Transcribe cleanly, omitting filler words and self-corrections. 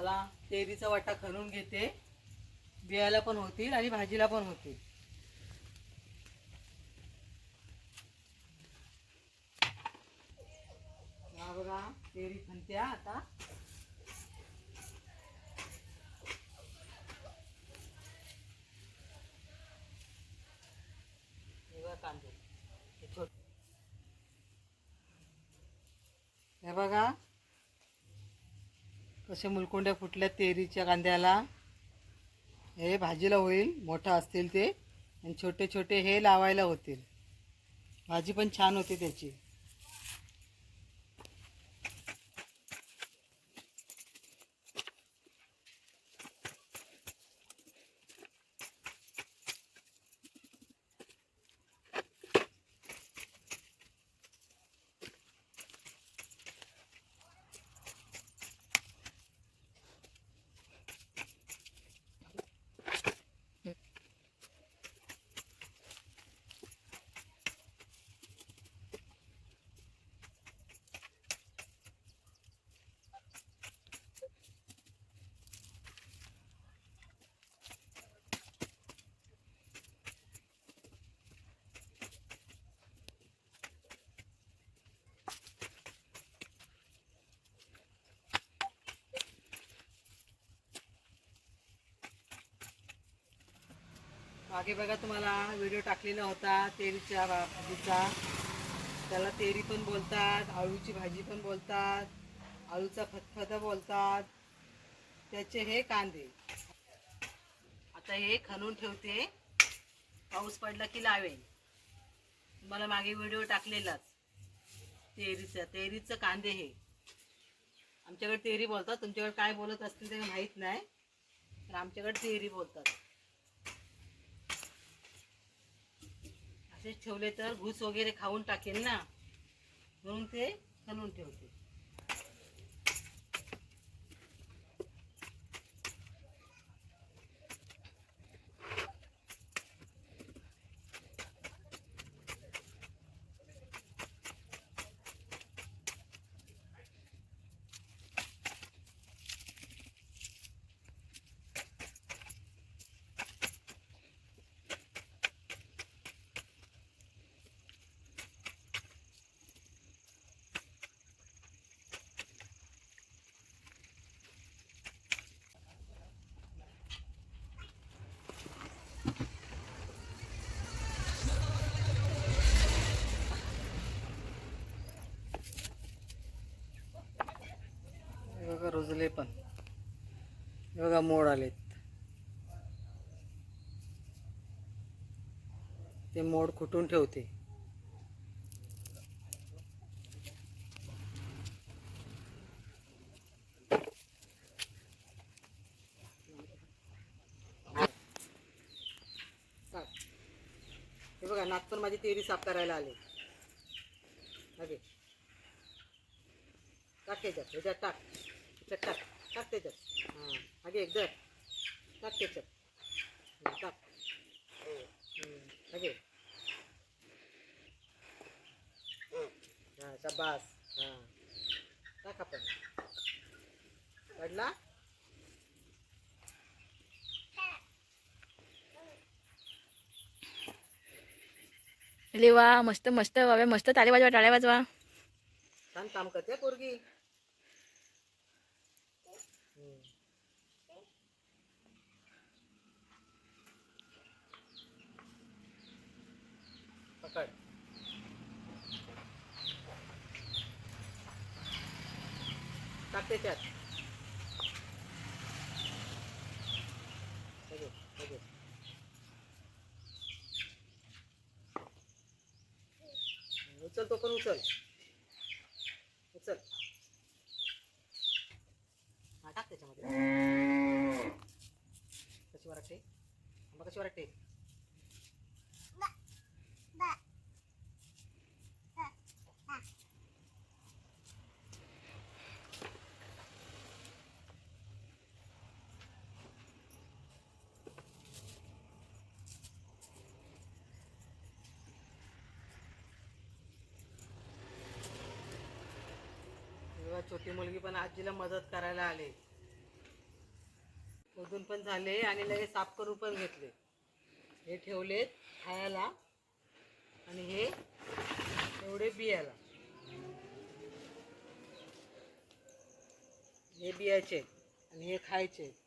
मला तेरीचा वाटा खणून घेते, बियाला पण होतील आणि भाजीला पण होतील. हा बघा तेरी खणत्या आता. कांदे हे बघा कसे मुलकोंड्या फुटल्या तेरीच्या कांद्याला. हे भाजीला होईल, मोठा असतील ते, आणि छोटे छोटे हे लावायला होतील. भाजी पण छान होते त्याची. मागे बघा तुम्हाला व्हिडिओ टाकलेला होता तेरीच्या भाजीचा. त्याला तेरी पण बोलतात, आळूची भाजी पण बोलतात, आळूचा फतफता बोलतात. त्याचे हे कांदे आता हे खणून ठेवते, पाऊस पडला की लावेन. तुम्हाला मागे व्हिडिओ टाकलेलाच तेरीचं कांदे. हे आमच्याकडे तेरी बोलतात, तुमच्याकडे काय बोलत असतील ते माहीत नाही, पण आमच्याकडे तेरी बोलतात. असेच ठेवले तर घूस वगैरे खाऊन टाकेल ना, म्हणून ते खणून ठेवते. बघा रुजले पण, बघा मोड आलेत. ते मोड कुटून ठेवते. हे बघा नात पण माझी तेरी साफ करायला आले. अगे टाक त्याच्यात, ह्याच्यात टाक, ह्याच्यात टाक, टाक त्याच्यात. हां अगे एकदर टाक त्याच्यात, टाक. अगे हां शाबास. हां टाक आपण. पडला. अरे वा, मस्त मस्त बाबा, मस्त. टाळ्या वाजवा, टाळ्या वाजवा. छान काम करते पोरगी. पकड. टाक त्याच्यात. अगे अगे उचल, तो पण उचल, उचल. हा टाक त्याच्यामध्ये. कशी वाटते आंबा, कशी वाटते. छोटी मुलगी पण आजीला मदत करायला आले. शोधून पण झाले आणि लगेच साफ करून पण घेतले. हे ठेवलेत खायला आणि हे एवढे बियाला. हे बियाचे आणि हे खायचे.